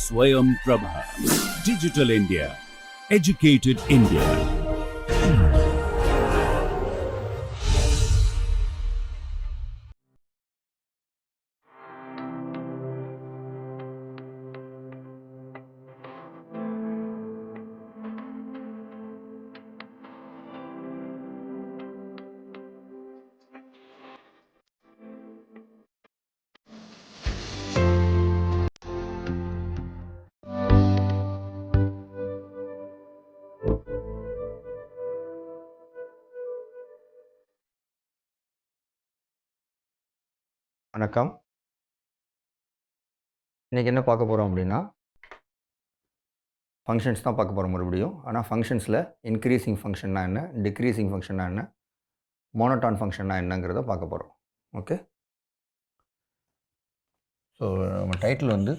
Swayam Prabha. Digital India. Educated India. வணக்கம். இன்றைக்கி என்ன பார்க்க போகிறோம் அப்படின்னா, ஃபங்க்ஷன்ஸ் தான் பார்க்க போகிறோம் மறுபடியும். ஆனால் ஃபங்க்ஷன்ஸில் இன்க்ரீஸிங் ஃபங்க்ஷன்னா என்ன, டிக்ரீஸிங் ஃபங்க்ஷன்னா என்ன, மோனோட்டான் ஃபங்க்ஷன்னா என்னங்கிறத பார்க்க போகிறோம். ஓகே. ஸோ நம்ம டைட்டில் வந்து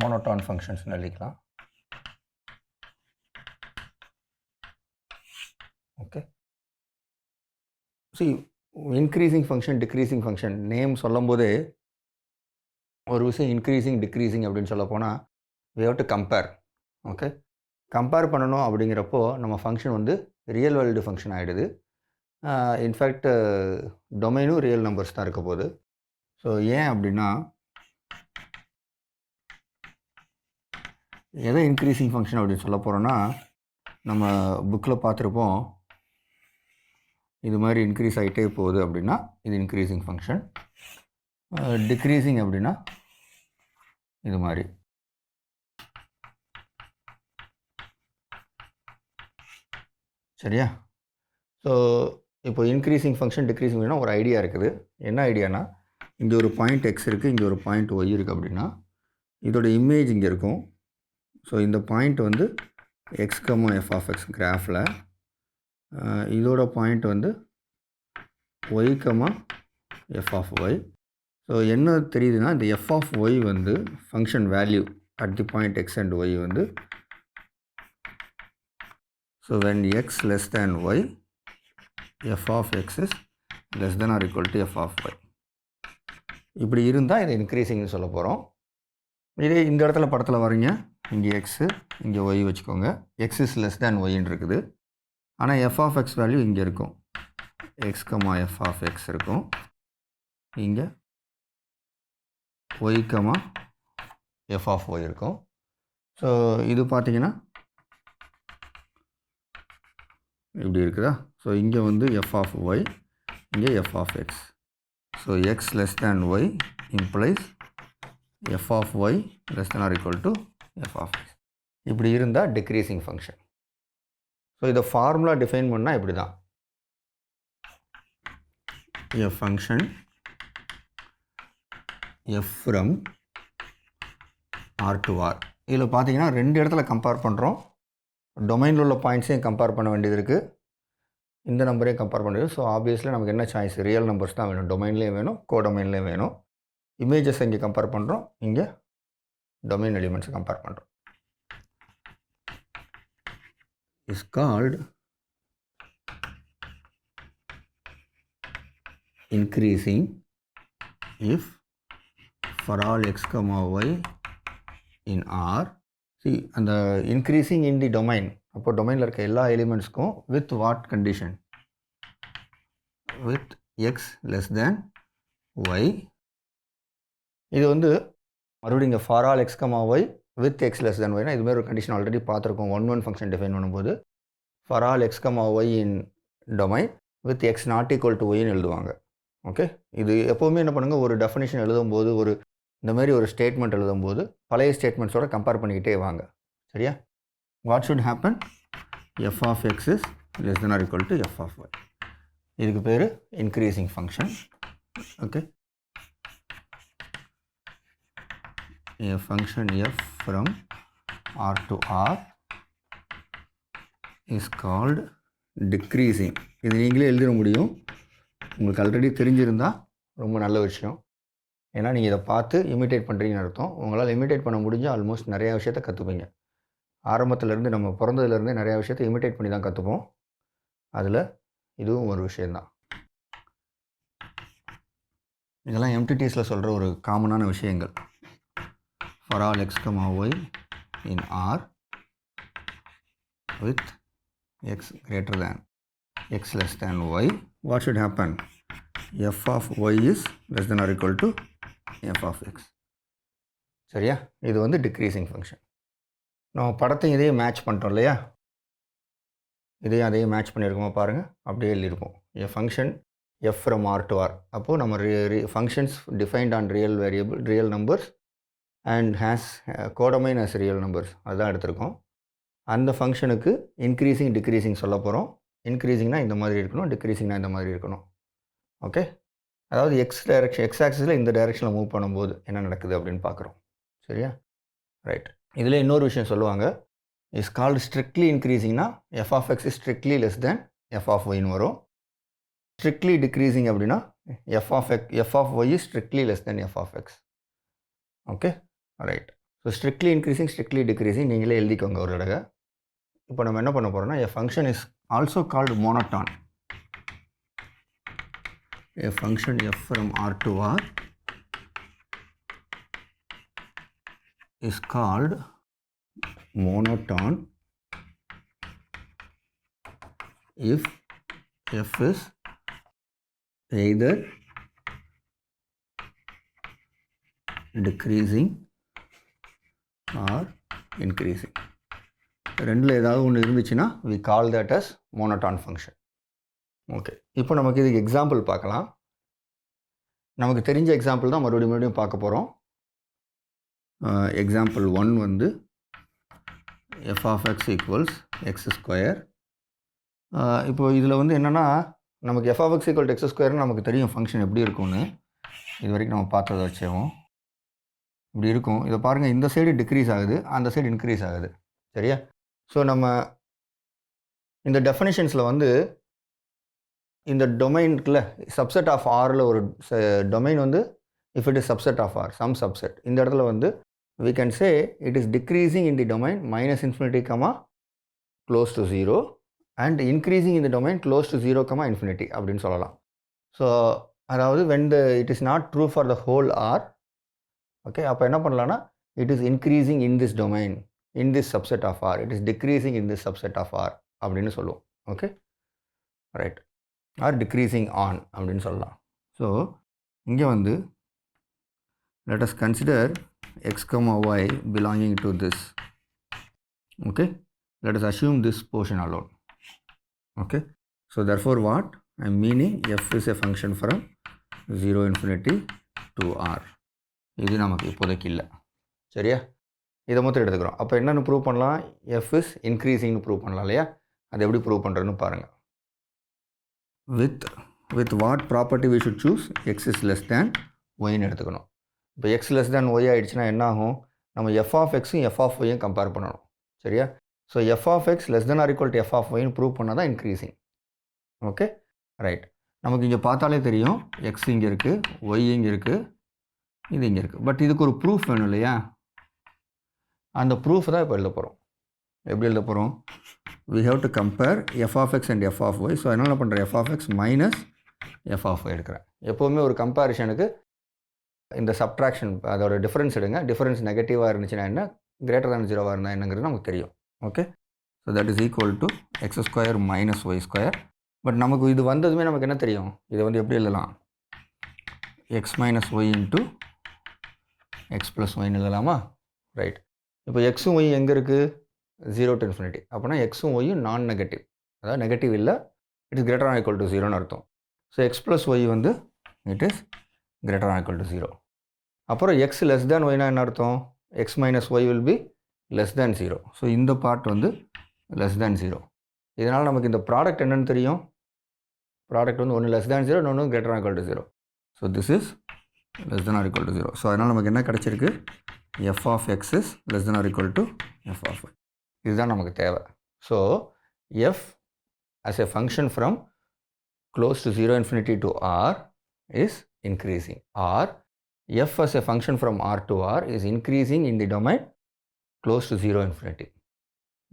மோனோட்டான் ஃபங்க்ஷன்ஸ்னு எழுதிக்கலாம். Okay. C increasing function, decreasing function name சொல்லும் போதே ஒரு விஷயம் இன்க்ரீஸிங் டிக்ரீஸிங் அப்படின்னு சொல்ல போனால் we have to compare. Okay. Compare பண்ணணும் அப்படிங்கிறப்போ நம்ம ஃபங்க்ஷன் வந்து ரியல் வேர்ல்டு ஃபங்க்ஷன் ஆகிடுது. இன்ஃபேக்ட் டொமைனும் ரியல் நம்பர்ஸ் தான் இருக்க போகுது. ஸோ ஏன் அப்படின்னா, எதை இன்க்ரீஸிங் ஃபங்க்ஷன் அப்படின்னு சொல்ல போகிறோன்னா, நம்ம புக்கில் பார்த்துருப்போம், இது மாதிரி இன்க்ரீஸ் ஆகிட்டே போகுது அப்படின்னா இது இன்க்ரீஸிங் ஃபங்க்ஷன். டிக்ரீஸிங் அப்படின்னா இது மாதிரி. சரியா? ஸோ இப்போ இன்க்ரீஸிங் ஃபங்க்ஷன், டிக்ரீஸிங் ஃபங்க்ஷன் ஒரு ஐடியா இருக்குது. என்ன ஐடியானா, இங்கே ஒரு பாயிண்ட் எக்ஸ் இருக்குது, இங்கே ஒரு பாயிண்ட் ஒய் இருக்குது அப்படின்னா இதோட இமேஜ் இங்கே இருக்கும். ஸோ இந்த பாயிண்ட் வந்து x comma F of x கிராஃபில், இதோட பாயிண்ட் வந்து y comma F of Y. So என்ன தெரியுதுன்னா, இந்த எஃப் ஆஃப் ஒய் வந்து function value at the point x and y வந்து, so when x less than y, f of x is less than or equal to f of y. இப்படி இருந்தால் இதை இன்க்ரீஸிங்னு சொல்ல போகிறோம். இதே இந்த இடத்துல படத்தில் வரீங்க, இங்கே எக்ஸு இங்கே ஒய் வச்சுக்கோங்க. எக்ஸ் இஸ் லெஸ் தேன் ஒய்ன்னு இருக்குது. ஆனால் எஃப் ஆஃப் எக்ஸ் வேல்யூ இங்கே இருக்கும், X comma F of X இருக்கும். இங்கே Y comma F of Y இருக்கும். ஸோ இது பார்த்தீங்கன்னா இப்படி இருக்குதா? ஸோ இங்கே வந்து எஃப் ஆஃப் ஒய், இங்கே F of X. So X less than Y implies F of Y less than or equal to F of X. இப்படி இருந்தால் டிக்ரீஸிங் ஃபங்க்ஷன். ஸோ இதை ஃபார்முலா டிஃபைன் பண்ணால் இப்படி தான். A function F from R to R. இதில் பார்த்தீங்கன்னா ரெண்டு இடத்துல கம்பேர் பண்ணுறோம். டொமைனில் உள்ள பாயிண்ட்ஸையும் கம்பேர் பண்ண வேண்டியது இருக்குது, இந்த நம்பரையும் கம்பேர் பண்ணுறது. ஸோ ஆப்வியஸ்லி நமக்கு என்ன சாய்ஸ், ரியல் நம்பர்ஸ் தான் வேணும். டொமைன்லேயும் வேணும், கோடொமைன்லேயும் வேணும். இமேஜஸ் இங்கே கம்பேர் பண்ணுறோம், இங்கே டொமைன் எலிமெண்ட்ஸை கம்பேர் பண்ணுறோம். Is called increasing if for all x comma y in R. அந்த இன்க்ரீஸிங் இன் தி டொமைன், அப்போ டொமைனில் இருக்க எல்லா எலிமெண்ட்ஸ்க்கும் with what condition, with x less than y. இது வந்து மறுபடியும் இங்கே for all x comma y with x less than ஒய்னா இதுமாதிரி ஒரு கண்டிஷன் ஆல்ரெடி பார்த்துருக்கோம். ஒன் ஃபங்க்ஷன் டிஃபைன் பண்ணும்போது for all x comma y in domain with x not equal to ஒய்ன்னு எழுதுவாங்க. ஓகே. இது எப்போவுமே என்ன பண்ணுங்கள், ஒரு டெஃபினேஷன் எழுதும்போது, ஒரு இந்த மாதிரி ஒரு ஸ்டேட்மெண்ட் எழுதும்போது பழைய ஸ்டேட்மெண்ட்ஸோட கம்பேர் பண்ணிக்கிட்டே வாங்க. சரியா? What should happen, F of X is less than or equal to F of Y. இதுக்கு பேர் increasing function. Okay. a function f from r to r is called decreasing. இது நீங்களே எழுதிட முடியும். உங்களுக்கு ஆல்ரெடி தெரிஞ்சிருந்தால் ரொம்ப நல்ல விஷயம். ஏன்னா நீங்கள் இதை பார்த்து இமிட்டேட் பண்ணுறீங்கன்னு அர்த்தம். உங்களால் இமிட்டேட் பண்ண முடிஞ்சால் ஆல்மோஸ்ட் நிறையா விஷயத்த கற்றுப்பீங்க. ஆரம்பத்துலேருந்து நம்ம பிறந்ததுலேருந்தே நிறையா விஷயத்தை இமிட்டேட் பண்ணி தான் கற்றுப்போம். அதில் இதுவும் ஒரு விஷயந்தான். இதெல்லாம் எம்டிடிஸில் சொல்கிற ஒரு காமனான விஷயங்கள். For all x, y in R with x greater than x less than y, what should happen? F of y is less than or equal to f of x. சரியா? இது வந்து டிக்ரீசிங் ஃபங்க்ஷன். நம்ம படத்தையும் இதையும் match பண்ணிட்டோம் இல்லையா? இதையும் அதையும் மேட்ச் பண்ணியிருக்கோமா பாருங்கள், அப்படியே எழுதியிருப்போம். a function f from R to R. அப்போது நம்ம functions defined on real variable, real numbers and has codomain as real numbers அதுதான் எடுத்திருக்கோம். அந்த ஃபங்க்ஷனுக்கு இன்க்ரீசிங் டிக்ரீசிங் சொல்ல போகிறோம். இன்க்ரீசிங்னா இந்த மாதிரி இருக்கணும், டிக்ரீசிங்னா இந்த மாதிரி இருக்கணும். ஓகே, அதாவது எக்ஸ் ஆக்சிஸில் இந்த டைரெக்ஷனில் மூவ் பண்ணும்போது என்ன நடக்குது அப்படின்னு பார்க்குறோம். சரியா? ரைட். இதில் இன்னொரு விஷயம் சொல்லுவாங்க, இஸ் கால்டு ஸ்ட்ரிக்ட்லி இன்க்ரீசிங்னா f of X is strictly less than f of ஒய்னு வரும். ஸ்ட்ரிக்ட்லி டிக்ரீசிங் அப்படின்னா f of y is strictly less than f of x. Okay, right. So strictly increasing, strictly decreasing நீங்களே எழுதிக்கோங்க ஒரு தடவை. இப்போ நம்ம என்ன பண்ண போகிறோம்னா, a function is also called monotone. A function f from R to R is called monotone if f is either decreasing or increasing. ரெண்டில் ஏதாவது ஒன்று இருந்துச்சுன்னா we call that as monotone function. Okay, இப்போ நமக்கு இதுக்கு எக்ஸாம்பிள் பார்க்கலாம். நமக்கு தெரிஞ்ச எக்ஸாம்பிள் தான் மறுபடியும் பார்க்க போகிறோம். எக்ஸாம்பிள் 1 வந்து F of X equals X square. இப்போ இதில் வந்து என்னென்னா, நமக்கு F of X equal X ஸ்கொயர்னு நமக்கு தெரியும் ஃபங்க்ஷன் எப்படி இருக்கும்னு. இது வரைக்கும் நம்ம பார்த்ததை வச்சோம். இப்படி இருக்கும். இதை பாருங்கள், இந்த சைடு டிக்ரீஸ் ஆகுது, அந்த சைடு இன்க்ரீஸ் ஆகுது. சரியா? ஸோ நம்ம இந்த டெஃபினேஷன்ஸில் வந்து இந்த டொமைனுக்குள்ள சப்செட் ஆஃப் ஆரில் ஒரு டொமைன் வந்து if it is subset of R, some subset, இந்த இடத்துல வந்து we can say it is decreasing in the domain minus infinity comma close to 0 and increasing in the domain close to 0 comma infinity அப்படின்னு சொல்லலாம். So அதாவது when it is not true for the whole R, okay, அப்போ என்ன பண்ணலான்னா, it is increasing in this domain in this subset of R, it is decreasing in this subset of R அப்படின்னு சொல்லுவோம். Okay, right. Or decreasing on அப்படின்னு சொல்லலாம். So இங்கே வந்து let us consider x comma y belonging to this. Okay, let us assume this portion alone. Okay, so therefore what I am meaning, f is a function from 0 infinity to R. இது நமக்கு இப்போதைக்கு இல்லை. சரியா? இதை மொத்தம் எடுத்துக்கிறோம். அப்போ என்னென்னு ப்ரூவ் பண்ணலாம்? f is increasing ப்ரூவ் பண்ணலாம் இல்லையா? அது எப்படி ப்ரூவ் பண்ணுறதுன்னு பாருங்கள். with what property we should choose? x is less than yன்னு எடுத்துக்கணும். இப்போ x less than y ஆகிடுச்சுன்னா என்ன ஆகும்? நம்ம f of xயும் f of yயும் கம்பேர் பண்ணணும். சரியா? So f of x less than or equal to f of yன்னு ப்ரூவ் பண்ணால் தான் இன்க்ரீசிங். Okay, right. நமக்கு இங்கே பார்த்தாலே தெரியும், x இங்கே இருக்குது, y இங்கே இருக்குது, இது இங்கே இருக்குது. பட் இதுக்கு ஒரு ப்ரூஃப் வேணும் இல்லையா? அந்த ப்ரூஃப் தான் இப்போ எழுத போகிறோம். எப்படி எழுத போகிறோம்? we have to compare f of x and f of y. So என்ன பண்ணுறேன்? f of x minus f of y எடுக்கிறேன். எப்போவுமே ஒரு கம்பேரிஷனுக்கு இந்த சப்ட்ராக்ஷன், அதோட டிஃபரன்ஸ் எடுங்க. டிஃபரன்ஸ் நெகட்டிவாக இருந்துச்சுன்னா என்ன, கிரேட்டர் தேன் 0வாக இருந்தால் என்னங்கிறது நமக்கு தெரியும். Okay, so that is equal to X square minus Y square. But நமக்கு இது வந்ததுமே நமக்கு என்ன தெரியும்? இதை வந்து எப்படி எழுதலாம்? X minus y into x plus ஒய்ன்னு எழுதலாமா? ரைட். இப்போ எக்ஸும் ஒய் எங்கே இருக்குது? 0 to infinity. அப்போனா எக்ஸும் ஒய்யும் நான் நெகட்டிவ், அதாவது நெகட்டிவ் இல்லை, it is greater or equal to 0ன்னு அர்த்தம். ஸோ எக்ஸ் ப்ளஸ் ஒய் வந்து it is greater or equal to 0. அப்புறம் எக்ஸ் லெஸ் தேன் ஒய்னா என்ன அர்த்தம்? X minus y will be less than 0. So இந்த பார்ட் வந்து லெஸ் தேன் 0. இதனால் நமக்கு இந்த ப்ராடக்ட் என்னென்னு தெரியும்? ப்ராடக்ட் வந்து ஒன்று லெஸ் தேன் 0, இன்னொன்று greater or equal to 0. So this is less than or equal to 0. So அதனால் நமக்கு என்ன கிடச்சிருக்கு? F of X is less than or equal to F of Y. இதுதான் நமக்கு தேவை. So f as a function from close to 0 infinity to R is increasing, or f as a function from R to R is increasing in the domain close to 0 infinity.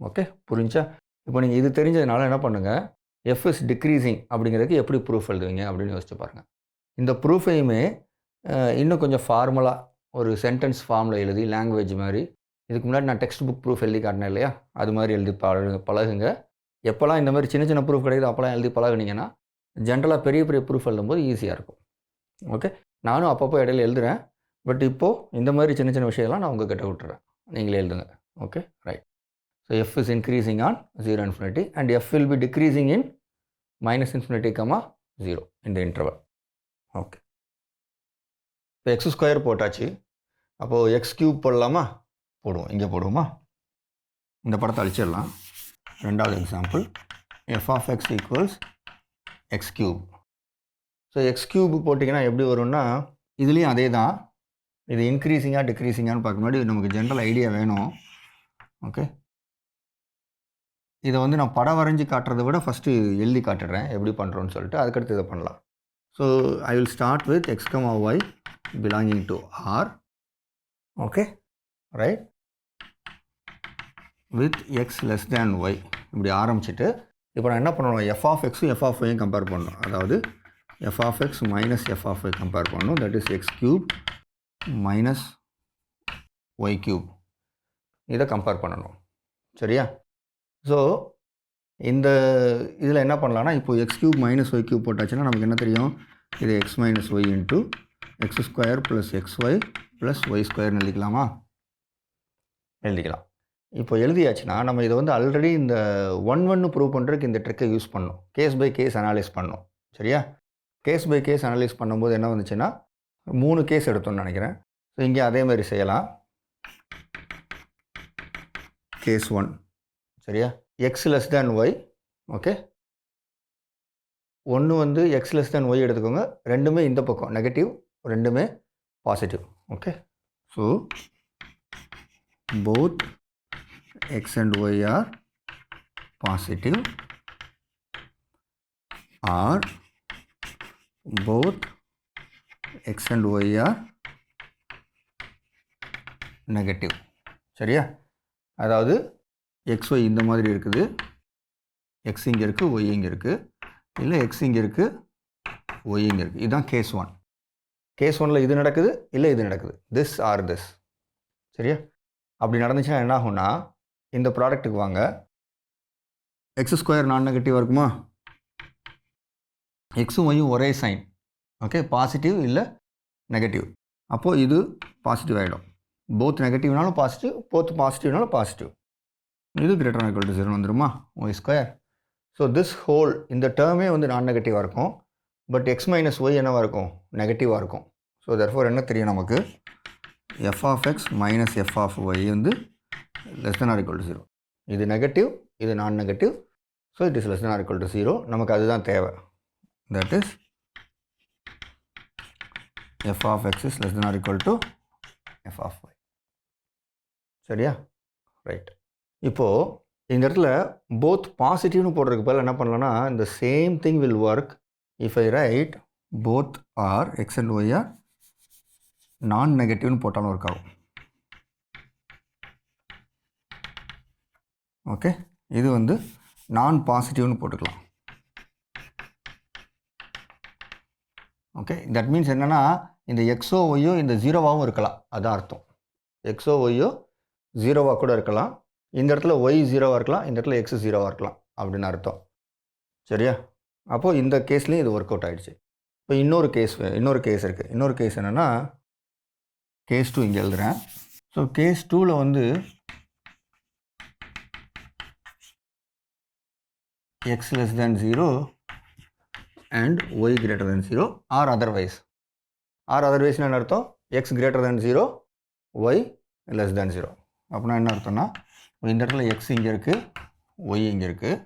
Okay, புரிஞ்சா? இப்போ நீங்கள் இது தெரிஞ்சதுனால என்ன பண்ணுங்கள், f is decreasing அப்படிங்கிறதுக்கு எப்படி proof எழுதுவீங்க அப்படின்னு யோசிச்சு பாருங்கள். இந்த ப்ரூஃபையுமே இன்னும் கொஞ்சம் ஃபார்மலாக ஒரு சென்டென்ஸ் ஃபார்மில் எழுதி லாங்குவேஜ் மாதிரி இதுக்கு முன்னாடி நான் டெக்ஸ்ட் புக் ப்ரூஃப் எழுதி காட்டினேன் இல்லையா, அது மாதிரி எழுதி பழகுங்க. எப்போல்லாம் இந்த மாதிரி சின்ன சின்ன ப்ரூஃப் கிடைக்குது அப்போல்லாம் எழுதி பழகுனீங்கன்னா ஜென்ரலாக பெரிய பெரிய ப்ரூஃப் எழுதும்போது ஈஸியாக இருக்கும். ஓகே, நானும் அப்பப்போ இடையில எழுதுகிறேன். பட் இப்போது இந்த மாதிரி சின்ன சின்ன விஷயம்லாம் நான் உங்ககிட்ட விட்டுறேன், நீங்களே எழுதுங்க. Okay, right. So F is increasing on 0 infinity and F will be decreasing in -infinity, 0 இந்த இன்டர்வல். ஓகே, இப்போ x² போட்டாச்சு. அப்போது x³ போடலாமா? போடுவோம். இங்கே போடுவோமா? இந்த படத்தை அழிச்சிடலாம். ரெண்டாவது example, f of x equals x³. So x³ போட்டிங்கன்னா எப்படி வரும்னா, இதுலேயும் அதே தான். இது இன்க்ரீசிங்காக டிக்ரீசிங்கான்னு பார்க்க முன்னாடி நமக்கு ஜென்ரல் ஐடியா வேணும். ஓகே, இதை வந்து நான் படம் வரைஞ்சி காட்டுறதை விட ஃபஸ்ட்டு எழுதி காட்டுறேன் எப்படி பண்ணுறோன்னு சொல்லிட்டு, அதுக்கடுத்து இதை பண்ணலாம். So I will start with x, y belonging to R. Okay, right. With x less than y இப்படி ஆரம்பிச்சுட்டு இப்போ நான் என்ன பண்ணணும், f of x f of y compare பண்ணணும். அதாவது f of x minus f of y compare பண்ணணும். That is x³ minus y³ இதை கம்பேர் பண்ணணும். சரியா? ஸோ இந்த இதில் என்ன பண்ணலான்னா, இப்போ x³ minus y³ போட்டாச்சுன்னா நமக்கு என்ன தெரியும், இது x minus y into x² plus xy plus y² எழுதிக்கலாமா? எழுதிக்கலாம். இப்போ எழுதியாச்சுன்னா நம்ம இதை வந்து ஆல்ரெடி இந்த 1 ப்ரூவ் பண்ணுறதுக்கு இந்த ட்ரிக்கை யூஸ் பண்ணணும். கேஸ் பை கேஸ் அனாலிஸ் பண்ணணும். சரியா? கேஸ் பை கேஸ் அனாலிஸ் பண்ணும்போது என்ன வந்துச்சுன்னா 3 கேஸ் எடுத்தோம்னு நினைக்கிறேன். ஸோ இங்கே அதே மாதிரி செய்யலாம். கேஸ் 1 சரியா, x less than y. Okay, ஒன்று வந்து x less than y எடுத்துக்கோங்க. ரெண்டுமே இந்த பக்கம் நெகட்டிவ், ரெண்டுமே positive. Okay, so both x and y are positive or both x and y are negative. சரியா? அதாவது xy இந்த மாதிரி இருக்குது, x இங்கே இருக்குது, y இங்கே இருக்குது, இல்லை x இங்கே இருக்குது, y இங்கே இருக்குது. இதுதான் கேஸ் 1. கேஸ் 1ல் இது நடக்குது, இல்லை இது நடக்குது, திஸ் ஆர் திஸ். சரியா? அப்படி நடந்துச்சுன்னா என்ன ஆகும்னா, இந்த ப்ராடக்ட்டுக்கு வாங்க, x² நான் நெகட்டிவாக இருக்குமா, எக்ஸும் ஒய்யும் ஒரே சைன். ஓகே, பாசிட்டிவ் இல்லை நெகட்டிவ். அப்போது இது பாசிட்டிவ் ஆகிடும். போத் நெகட்டிவ்னாலும் பாசிட்டிவ், போத் பாசிட்டிவ்னாலும் பாசிட்டிவ். இது கிரேட்டர் ஈக்குவல் டு 0 வந்துருமா, y². ஸோ திஸ் ஹோல் இந்த டேர்மே வந்து நான் நெகட்டிவாக இருக்கும். பட் x மைனஸ் ஒய் என்னவாக இருக்கும், நெகட்டிவாக இருக்கும். ஸோ therefore என்ன தெரியும் நமக்கு, f of x minus f of y வந்து less than or equal to 0. இது நெகட்டிவ், இது நான் negative. So it is less than or equal to 0. நமக்கு அதுதான் தேவை. That is f of x is less than or equal to f of y. சரியா? Right. இப்போது இந்த இடத்துல போத் பாசிட்டிவ்னு போடுறதுக்கு பதில் என்ன பண்ணலான்னா, இந்த same thing will work if I write both are X and Y are non நெகட்டிவ்னு போட்டாலும் ஒர்க் ஆகும். ஓகே, இது வந்து நான் பாசிட்டிவ்னு போட்டுக்கலாம். ஓகே, தட் மீன்ஸ் என்னென்னா, இந்த எக்ஸோ ஒய்யோ இந்த ஜீரோவாகவும் இருக்கலாம். அதான் அர்த்தம். எக்ஸோ ஒய்யோ ஜீரோவாக கூட இருக்கலாம். இந்த இடத்துல ஒய் ஜீரோவாக இருக்கலாம், இந்த இடத்துல எக்ஸ் ஜீரோவாக இருக்கலாம் அப்படின்னு அர்த்தம். சரியா? அப்போது இந்த கேஸ்லேயும் இது ஒர்க் அவுட் ஆகிடுச்சு. இப்போ இன்னொரு கேஸ் இருக்குது. இன்னொரு கேஸ் என்னென்னா, கேஸ் 2 இங்கே எழுதுகிறேன். ஸோ கேஸ் 2ல் வந்து x less than 0 and y greater than 0 or otherwise. or otherwise என்ன அர்த்தம், x greater than 0, y less than 0. அப்படின்னா என்ன அர்த்தம்னா, இந்த இடத்துல x இங்கே இருக்குது, y இங்கே இருக்குது.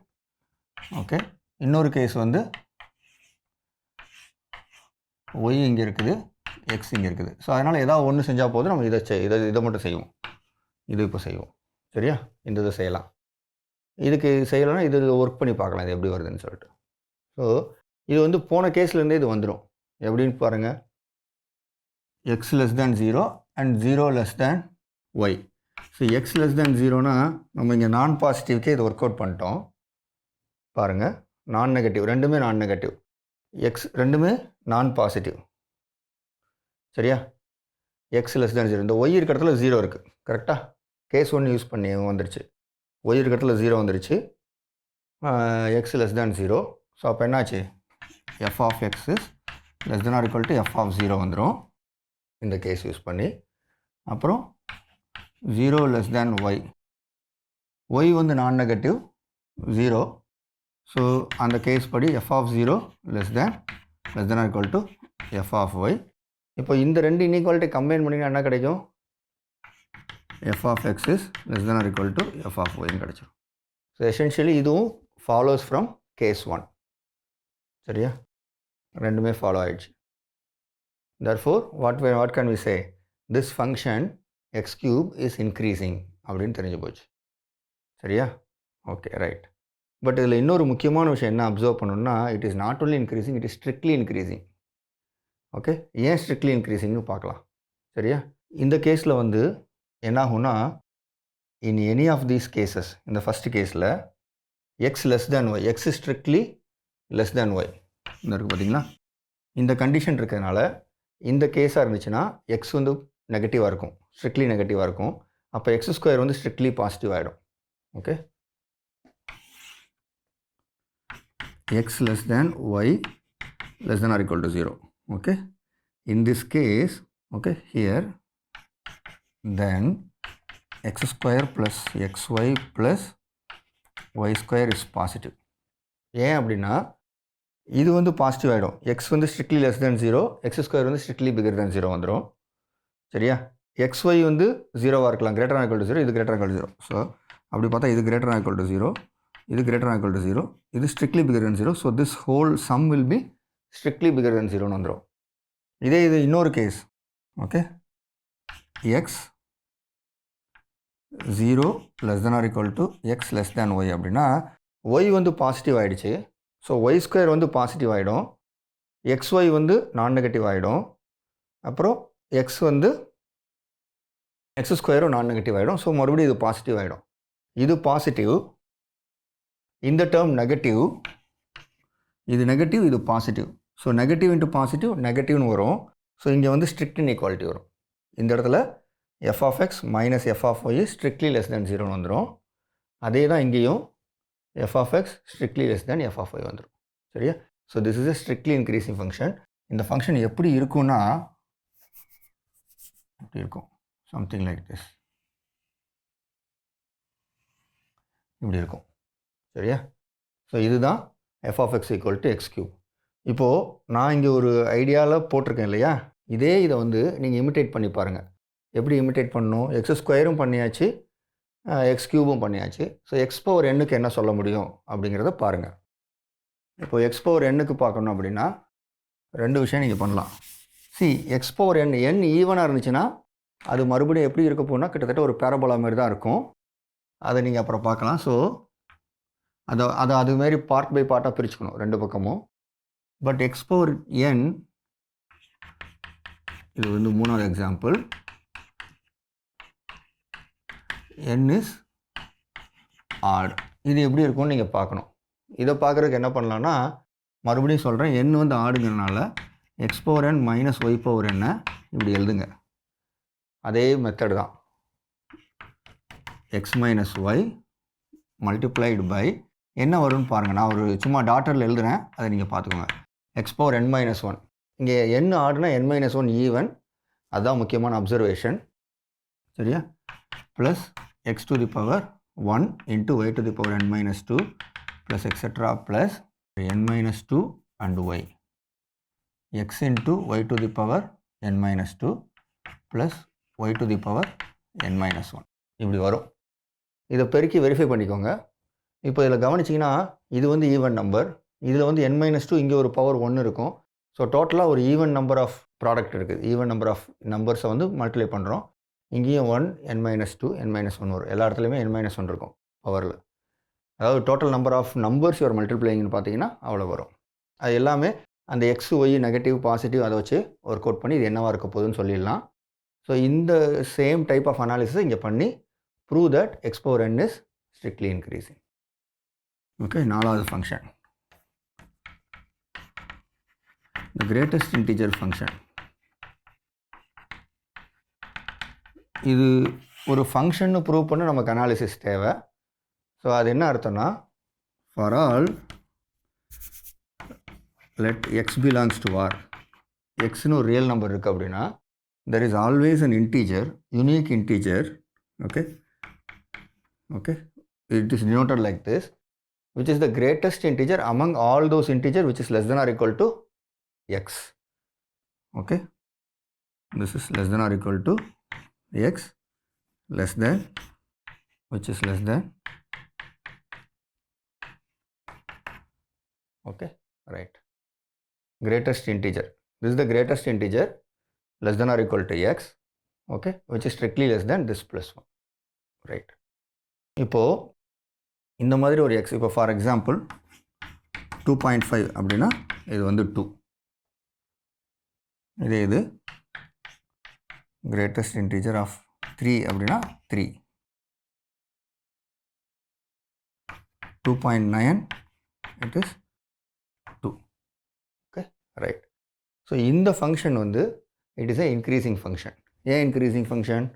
ஓகே, இன்னொரு கேஸ் வந்து y இங்கே இருக்குது, x இங்கே இருக்குது. ஸோ அதனால் ஏதாவது ஒன்று செஞ்சால் போதும், நம்ம இதை மட்டும் செய்வோம். இது இப்போ செய்வோம். சரியா? இந்த இதை செய்யலாம். இதுக்கு செய்யலைன்னா இது ஒர்க் பண்ணி பார்க்கலாம், இது எப்படி வருதுன்னு சொல்லிட்டு. ஸோ இது வந்து போன கேஸ்லேருந்தே இது வந்துடும். எப்படின்னு பாருங்கள், x less than 0 and 0 less than y. So X less than 0னா நம்ம இங்கே நான் பாசிட்டிவ்க்கே இது ஒர்க் அவுட் பண்ணிட்டோம். பாருங்கள், நான் நெகட்டிவ், ரெண்டுமே நான் நெகட்டிவ். எக்ஸ் ரெண்டுமே நான் பாசிட்டிவ். சரியா? X less than 0. இந்த ஒய் இருக்கிற இடத்துல 0 இருக்குது. கரெக்டாக? கேஸ் 1 யூஸ் பண்ணி வந்துருச்சு. ஒய் இருக்கிற இடத்துல 0 வந்துருச்சு. X less than 0. ஸோ அப்போ என்னாச்சு? F of X is less than or equal to F of 0 வந்துடும் இந்த கேஸ் யூஸ் பண்ணி. அப்புறம் 0 லெஸ் தேன் ஒய். ஒய் வந்து நான் நெகட்டிவ் 0. ஸோ அந்த கேஸ் படி f of 0 less than or equal to F of y. இப்போ இந்த ரெண்டு இன்இக்வாலிட்டி கம்பைன் பண்ணிங்கன்னா என்ன கிடைக்கும்? F of X is less than or equal to F of ஒய்ன்னு கிடச்சிடும். ஸோ எசென்ஷியலி இதுவும் ஃபாலோஸ் ஃப்ரம் கேஸ் 1. சரியா? ரெண்டுமே ஃபாலோ ஆயிடுச்சு. therefore what can we say? this function x cube is increasing அப்படின்னு தெரிஞ்சு போச்சு. சரியா? Okay, right. பட் இதில் இன்னொரு முக்கியமான விஷயம் என்ன அப்சர்வ் பண்ணணும்னா, it is not only increasing, it is strictly increasing. Okay, ஏன் ஸ்ட்ரிக்ட்லி இன்க்ரீசிங்னு பார்க்கலாம். சரியா? இந்த கேஸில் வந்து என்ன ஆகும்னா, in any of these cases, இந்த ஃபஸ்ட் கேஸில் X less than Y, X strictly less than Y இந்த இருக்குது பார்த்தீங்களா? இந்த கண்டிஷன் இருக்கிறதுனால இந்த கேஸாக இருந்துச்சுன்னா எக்ஸ் வந்து நெகட்டிவாக இருக்கும், ஸ்ட்ரிக்ட்லி நெகட்டிவாக இருக்கும். அப்போ எக்ஸ் ஸ்கொயர் வந்து ஸ்ட்ரிக்ட்லி பாசிட்டிவ் ஆகிடும். Okay, X less than Y less than or equal to 0. Okay, in this case, okay, here then x square plus xy plus y square is positive. ஏன் அப்படின்னா இது வந்து positive ஆகிடும். X வந்து strictly less than 0, X square வந்து strictly bigger than 0 வந்துடும். சரியா? xy வந்து 0வாக இருக்கலாம், கிரேட்டர் ஆர் ஈக்குவல் டு 0, இது greater or equal to 0. So அப்படி பார்த்தா இது கிரேட்டர் ஆர் ஈக்குவல் டு 0, இது கிரேட்டர் ஆர் ஈக்குவல் டு 0, இது strictly bigger than 0. So this whole sum will be strictly bigger than 0ன்னு வந்துடும். இதே இது இன்னொரு case. Okay, x 0 less than or equal to x less than y அப்படின்னா y வந்து positive ஆகிடுச்சு. ஸோ ஒய் ஸ்கொயர் வந்து பாசிட்டிவ் ஆகிடும், எக்ஸ்ஒய் வந்து நான் நெகட்டிவ் ஆகிடும். அப்புறம் எக்ஸ் வந்து எக்ஸ் ஸ்கொயரும் நான் நெகட்டிவ் ஆகிடும். ஸோ மறுபடியும் இது பாசிட்டிவ் ஆகிடும். இது பாசிட்டிவ், இந்த டேர்ம் நெகட்டிவ், இது நெகட்டிவ், இது positive. So negative into positive நெகட்டிவ்னு வரும். ஸோ இங்கே வந்து ஸ்ட்ரிக்ட் இன்இக்வாலிட்டி வரும். இந்த இடத்துல f of x minus f of y strictly less than 0ன்னு வந்துடும். அதே தான் இங்கேயும் f of x strictly less than f of y வந்துடும். சரியா? So this is a strictly increasing function. இந்த ஃபங்க்ஷன் எப்படி இருக்குன்னா எப்படி இருக்கும்? சம்திங் லைக் திஸ், இப்படி இருக்கும். சரியா? ஸோ இதுதான் F of X equal to X cube. இப்போது நான் இங்கே ஒரு ஐடியாவில் போட்டிருக்கேன் இல்லையா? இதே இதை வந்து நீங்கள் இமிட்டேட் பண்ணி பாருங்கள். எப்படி இமிட்டேட் பண்ணணும்? எக்ஸ் ஸ்கொயரும் பண்ணியாச்சு, எக்ஸ் கியூபும் பண்ணியாச்சு. ஸோ எக்ஸ் பவர் எண்ணுக்கு என்ன சொல்ல முடியும் அப்படிங்கிறத பாருங்கள். இப்போ எக்ஸ் பவர் எண்ணுக்கு பார்க்கணும் அப்படின்னா ரெண்டு விஷயம் நீங்கள் பண்ணலாம். எக்ஸ் பவர் எண் ஈவனாக இருந்துச்சுன்னா அது மறுபடியும் எப்படி இருக்க போனால் கிட்டத்தட்ட ஒரு பேரபோலா மாதிரி தான் இருக்கும். அதை நீங்கள் அப்புறம் பார்க்கலாம். ஸோ அதை அதுமாரி பார்ட் பை பார்ட்டாக பிரிச்சுக்கணும் ரெண்டு பக்கமும். பட் எக்ஸ் பவர் என், இது வந்து மூணாவது எக்ஸாம்பிள், என் இஸ் ஆட். இது எப்படி இருக்கும்னு நீங்கள் பார்க்கணும். இதை பார்க்குறதுக்கு என்ன பண்ணலான்னா, மறுபடியும் சொல்கிறேன், என் வந்து ஆடுங்கிறனால X power N minus Y power என்ன இப்படி எழுதுங்க. அதே மெத்தட் தான், X minus Y multiplied by என்ன வரும்னு பாருங்கள். நான் ஒரு சும்மா டாட்டரில் எழுதுகிறேன், அதை நீங்கள் பார்த்துக்கோங்க. எக்ஸ் பவர் என் மைனஸ் 1, இங்கே என் ஆடுனா என் மைனஸ் 1 ஈவன், அதுதான் முக்கியமான அப்சர்வேஷன். சரியா? Plus X to the power 1 into Y to the power N minus 2 plus etcetera plus N minus 2 and Y, X into Y to the power N minus 2 plus Y to the power N minus 1 இப்படி வரும். இதை பெருக்கி verify பண்ணிக்கோங்க. இப்போ இதில் கவனிச்சிங்கன்னா இது வந்து ஈவன் நம்பர், இதில் வந்து n மைனஸ் 2 இங்கே ஒரு பவர் 1 இருக்கும். ஸோ டோட்டலாக ஒரு ஈவன் நம்பர் ஆஃப் ப்ராடக்ட் இருக்குது. ஈவன் நம்பர் ஆஃப் நம்பர்ஸை வந்து மல்டிப்ளை பண்ணுறோம். இங்கேயும் 1 n மைனஸ் 2 n மைனஸ் 1 வரும். எல்லா இடத்துலையுமே n மைனஸ் 1 இருக்கும் பவரில். அதாவது டோட்டல் நம்பர் ஆஃப் நம்பர்ஸ் ஒரு மல்டிப்ளைங்னு பார்த்தீங்கன்னா அவ்வளோ வரும். அது எல்லாமே அந்த எக்ஸ் ஒய் நெகட்டிவ் பாசிட்டிவ் அதை வச்சு ஒர்க் அவுட் பண்ணி இது என்னவாக இருக்க போகுதுன்னு சொல்லிடலாம். ஸோ இந்த சேம் டைப் ஆஃப் அனாலிசிஸ் இங்கே பண்ணி prove that X power n is strictly increasing. Okay, நாலாவது function, the greatest integer function. இது ஒரு ஃபங்க்ஷன்னு ப்ரூவ் பண்ண நமக்கு அனாலிசிஸ் தேவை. ஸோ அது என்ன அர்த்தம்னா, for all let x belongs to R, xன்னு ஒரு ரியல் நம்பர் இருக்குது அப்படின்னா there is always an integer, unique integer, okay, it is denoted like this, which is the greatest integer among all those integer which is less than or equal to x. Okay, this is less than or equal to x, less than, which is less than, okay, right, greatest integer, this is the greatest integer less than or equal to x, okay, which is strictly less than this plus 1, right. இப்போது இந்த மாதிரி ஒரு x, இப்போ for example 2.5 அப்படின்னா இது வந்து 2, இது greatest integer of 3 அப்படின்னா 3, 2.9 it is 2, okay, right. So இந்த ஃபங்க்ஷன் வந்து it is a increasing function. ஏன் இன்க்ரீசிங் ஃபங்க்ஷன்?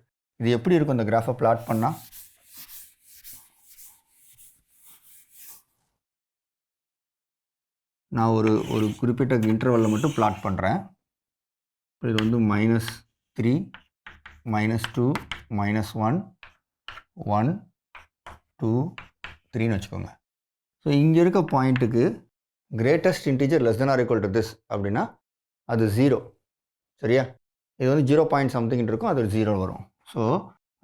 இது எப்படி இருக்கும் இந்த கிராஃபை பிளாட் பண்ணால்? நான் ஒரு குறிப்பிட்ட இன்டர்வலில் மட்டும் பிளாட் பண்ணுறேன். இது வந்து -3, -2, -1, 1, 2, 3ன்னு வச்சுக்கோங்க. ஸோ இங்கே இருக்க பாயிண்ட்டுக்கு greatest integer less than or equal to this அப்படின்னா அது 0, சரியா? இது வந்து 0 பாயிண்ட் சம்திங் இருக்கும், அது 0 வரும். ஸோ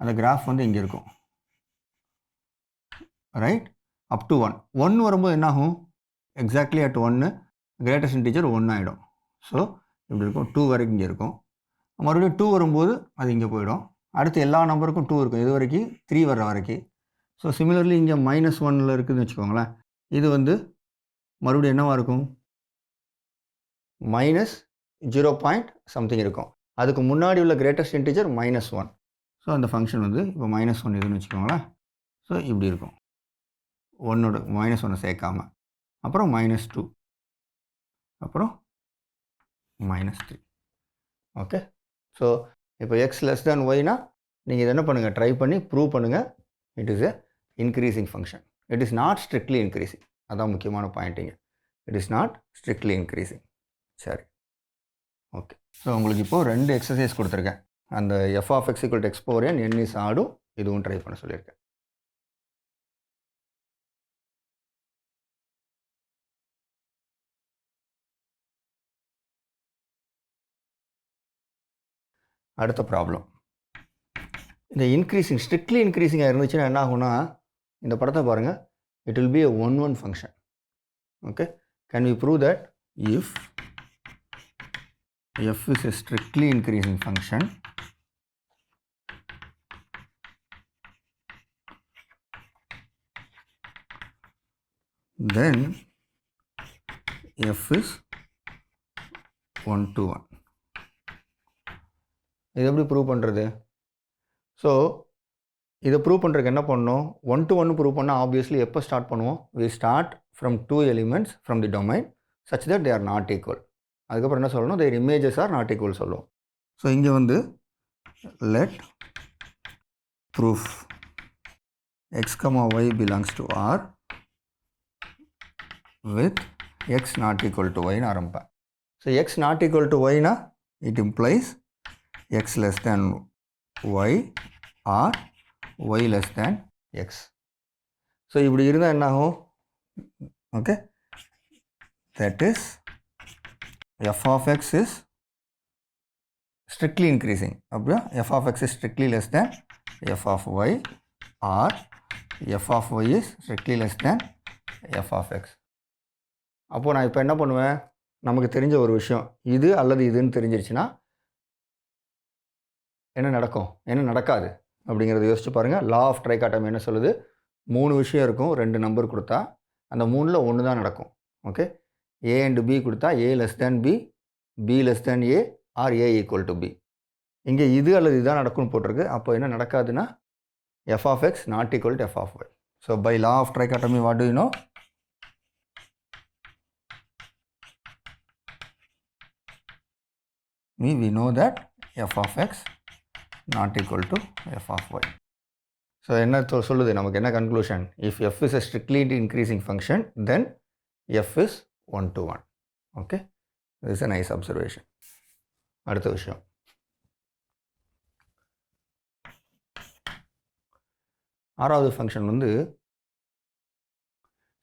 அந்த கிராஃப் வந்து இங்கே இருக்கும், ரைட், அப் டு 1. 1 வரும்போது என்னாகும்? எக்ஸாக்ட்லி அட் 1 கிரேட்டஸ்ட் இன்டீஜர் 1 ஆகிடும். ஸோ இப்படி இருக்கும், 2 வரைக்கும் இங்கே இருக்கும். மறுபடியும் 2 வரும்போது அது இங்கே போயிடும். அடுத்து எல்லா நம்பருக்கும் 2 இருக்கும், இது வரைக்கும் 3 வர்ற வரைக்கும். ஸோ சிமிலர்லி இங்கே -1ல் இருக்குதுன்னு வச்சுக்கோங்களேன். இது வந்து மறுபடியும் என்னவாக இருக்கும்? -0 பாயிண்ட் சம்திங் இருக்கும். அதுக்கு முன்னாடி உள்ள கிரேட்டஸ்ட் இன்டீஜர் -1. ஸோ அந்த ஃபங்க்ஷன் வந்து இப்போ -1 இதுன்னு வச்சுக்கோங்களேன். ஸோ இப்படி இருக்கும், 1ஓட -1 சேர்க்காமல். அப்புறம் -2, அப்புறம் -3, ஓகே. ஸோ இப்போ எக்ஸ் லெஸ் தேன் ஒய்னா நீங்கள் இதை என்ன பண்ணுங்கள், ட்ரை பண்ணி ப்ரூவ் பண்ணுங்கள். It is a increasing function. It is not strictly increasing. அதான் முக்கியமான பாயிண்டிங்க. It is not strictly increasing. சரி, ஓகே. ஸோ உங்களுக்கு இப்போது 2 எக்ஸசைஸ் கொடுத்துருக்கேன். அந்த f(x) = x⁴n n is odd இதுவும் ட்ரை பண்ண சொல்லியிருக்கேன். அடுத்த ப்ராப்ளம், இந்த இன்க்ரீசிங் ஸ்ட்ரிக்ட்லி இன்க்ரீசிங்காக இருந்துச்சுன்னா என்ன ஆகும்னா, இந்த படத்தை பாருங்கள், it will be a 1-1 function. Okay, can we prove that if f is a strictly increasing function, then f is 1-1. இது எப்படி ப்ரூவ் பண்ணுறது? ஸோ இதை ப்ரூவ் பண்ணுறதுக்கு என்ன பண்ணணும்? 1-1 ப்ரூவ் பண்ணால் ஆப்வியஸ்லி எப்போ ஸ்டார்ட் பண்ணுவோம்? we start from 2 elements from the domain such that they are not equal. அதுக்கப்புறம் என்ன சொல்லணும்? their images are not equal சொல்லுவோம். ஸோ இங்கே வந்து let proof x, y belongs to R with x not equal to y ன்னு ஆரம்பிப்பேன். So x not equal to y னா it implies x less than y or y less than x. So இப்படி இருந்தால் என்ன ஆகும்? Okay, that is f of x is strictly increasing. அப்படின்னா f of x is strictly less than f of y or f of y is strictly less than f of x. அப்போது நான் இப்போ என்ன பண்ணுவேன்? நமக்கு தெரிஞ்ச ஒரு விஷயம், இது அல்லது இதுன்னு தெரிஞ்சிருச்சுன்னா என்ன நடக்கும், என்ன நடக்காது அப்படிங்கிறத யோசிச்சு பாருங்கள். லா ஆஃப் ட்ரைகாட்டமி என்ன சொல்லுது? 3 விஷயம் இருக்கும், 2 நம்பர் கொடுத்தா அந்த 3ல் 1 தான் நடக்கும். ஓகே, a and b கொடுத்தா a less than b, b less than a or a equal to b. இங்கே இது அல்லது இதுதான் நடக்கும்னு போட்டிருக்கு. அப்போ என்ன நடக்காதுன்னா f of x not equal to f of y. So by law of trichotomy what do you know? We know that f of x not equal to F of Y. So என்ன சொல்லுது நமக்கு என்ன conclusion? If F is a strictly increasing function then F is 1 to 1. Okay, this is a nice observation. அடுத்த விஷயம், ஆறாவது function வந்து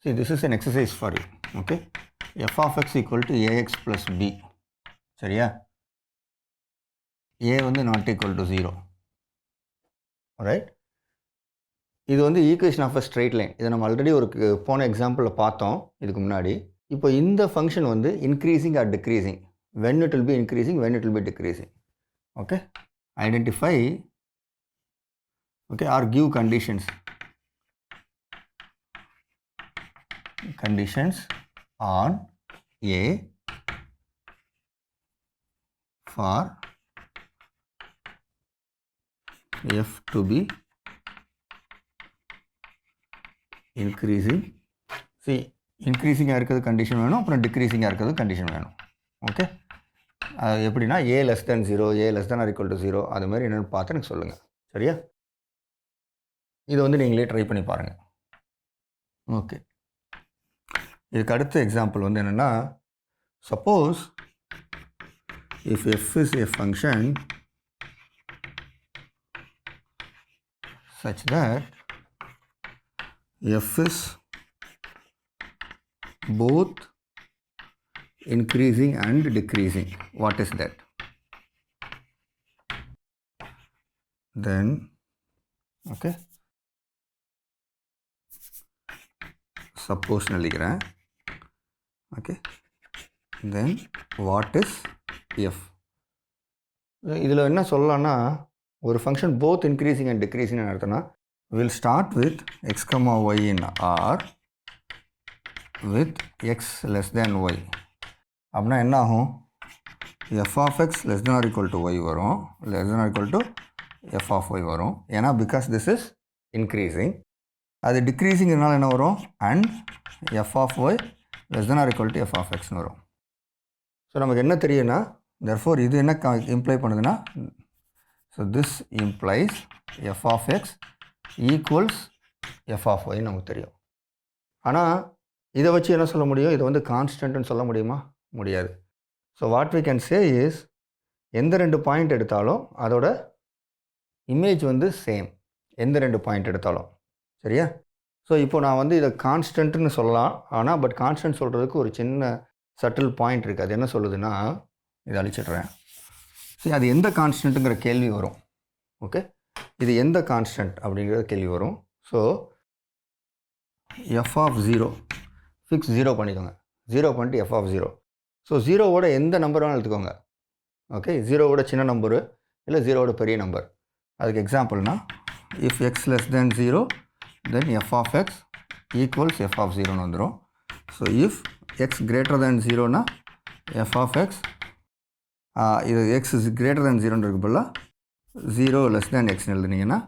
see this is an exercise for you. Okay, f of x equal to ax plus b. சரியா? a வந்து not equal to 0. alright, இது வந்து equation of a straight line. இதை நம்ம ஆல்ரெடி ஒரு போன எக்ஸாம்பிளில் பார்த்தோம் இதுக்கு முன்னாடி. இப்போ இந்த ஃபங்க்ஷன் வந்து increasing or decreasing, when it will be increasing, when it will be decreasing. okay, identify, okay, or give conditions on a for f to be increasing. see, increasing இருக்கிறது கண்டிஷன் வேணும், அப்புறம் டிக்ரீசிங்காக இருக்கிறது கண்டிஷன் வேணும். Okay, அது எப்படின்னா a less than 0, a less than or equal to 0, அது மாதிரி என்னென்னு பார்த்து எனக்கு சொல்லுங்கள். சரியா? இதை வந்து நீங்களே ட்ரை பண்ணி பாருங்கள். ஓகே, இதுக்கு அடுத்த எக்ஸாம்பிள் வந்து என்னென்னா, suppose if f is a function such that f is both increasing and decreasing. What is that? Then, okay, suppose நல்லிக்கிறேன். okay, then what is f? இதில் என்ன சொல்லலாம்னா, ஒரு function both increasing and decreasing அர்த்தம்னா, will start with x comma y in R with x less than y. அப்படின்னா என்ன ஆகும்? F of x less than or equal to y வரும், less than or equal to F of y வரும். ஏன்னா because this is increasing. அது டிக்ரீசிங்கிறதுனால என்ன வரும்? And F of Y less than or equal to F of எக்ஸ்னு வரும். So நமக்கு என்ன தெரியும்னா, therefore இது என்ன இம்ப்ளை பண்ணுதுன்னா, so this implies F of X equals f of ஒய்ன்னு நமக்கு தெரியும். ஆனால் இதை வச்சு என்ன சொல்ல முடியும்? இதை வந்து கான்ஸ்டன்ட்னு சொல்ல முடியுமா? முடியாது. So what we can say is, எந்த ரெண்டு பாயிண்ட் எடுத்தாலும் அதோட இமேஜ் வந்து சேம், எந்த ரெண்டு பாயிண்ட் எடுத்தாலும். சரியா? ஸோ இப்போ நான் வந்து இதை கான்ஸ்டன்ட்னு சொல்லலாம், ஆனால் பட் கான்ஸ்டன்ட் சொல்கிறதுக்கு ஒரு சின்ன சட்டில் பாயிண்ட் இருக்குது. அது என்ன சொல்லுதுன்னா, இதை அழிச்சிடுறேன். சரி, அது எந்த கான்ஸ்டன்ட்டுங்கிற கேள்வி வரும். ஓகே, இது எந்த கான்ஸ்டன்ட் அப்படிங்கிற கேள்வி வரும். ஸோ எஃப் ஆஃப் 0 ஃபிக்ஸ் 0 பண்ணிக்கோங்க, 0 பண்ணிட்டு எஃப் ஆஃப் 0. ஸோ 0வோட எந்த நம்பர் வேணாலும் எடுத்துக்கோங்க. ஓகே, 0வோட சின்ன நம்பரு இல்லை 0வோட பெரிய நம்பர். அதுக்கு எக்ஸாம்பிள்னா, if x less than 0 then f of X equals f of 0ன்னு வந்துடும். So if x greater than 0னா எஃப் ஆஃப் எக்ஸ், இது எக்ஸ் இஸ் கிரேட்டர் தேன் 0ன்னு இருக்கு பதிலாக 0 லெஸ் தேன் எக்ஸ்னு எழுதுனீங்கன்னா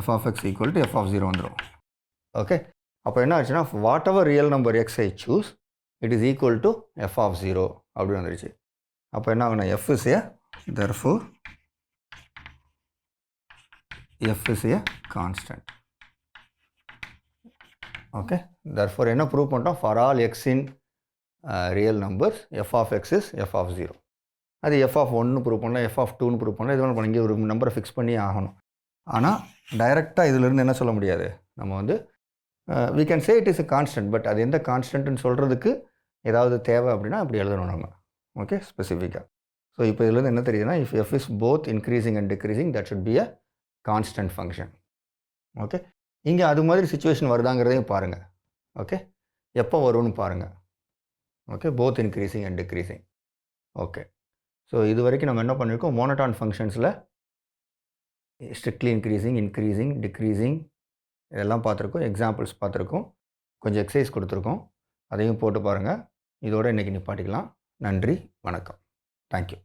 f of X equal to F of 0 வந்துடும். ஓகே, அப்போ என்ன ஆச்சுன்னா, whatever real number x I choose it is equal to F of 0 அப்படி வந்துடுச்சு. அப்போ என்ன ஆகுனா, F is a, therefore F is a constant. Okay, therefore என்ன ப்ரூவ் பண்ணிட்டோம்? For all X in real numbers F of X is F of 0. அது F of 1 prove பண்ணலாம், F of 2ன்னு ப்ரூவ் பண்ணலாம். இது ஒன்று இங்கே ஒரு நம்பரை ஃபிக்ஸ் பண்ணி ஆகணும். ஆனால் டைரெக்டாக இதிலேருந்து என்ன சொல்ல முடியாது. நம்ம வந்து we can say it is a constant, but அது எந்த கான்ஸ்டன்ட்னு சொல்கிறதுக்கு ஏதாவது தேவை அப்படின்னா அப்படி எழுதணும் நம்ம. ஓகே, ஸ்பெசிஃபிக்காக. ஸோ இப்போ இதுலேருந்து என்ன தெரியுதுன்னா, if F is both increasing and decreasing that should be a constant function. Okay, இங்கே அது மாதிரி சுச்சுவேஷன் வருதாங்கிறதையும் பாருங்கள். ஓகே, எப்போ வரும்னு பாருங்கள். Okay, both increasing and decreasing. Okay, so இது வரைக்கும் நம்ம என்ன பண்ணியிருக்கோம்? மோனோட்டான் ஃபங்க்ஷன்ஸில் ஸ்ட்ரிக்ட்லி இன்க்ரீசிங், டிக்ரீசிங் இதெல்லாம் பார்த்துருக்கோம், எக்ஸாம்பிள்ஸ் பார்த்துருக்கோம், கொஞ்சம் எக்ஸசைஸ் கொடுத்துருக்கோம். அதையும் போட்டு பாருங்கள். இதோடு இன்றைக்கி நிப்பாட்டிக்கலாம். நன்றி, வணக்கம். தேங்க்யூ.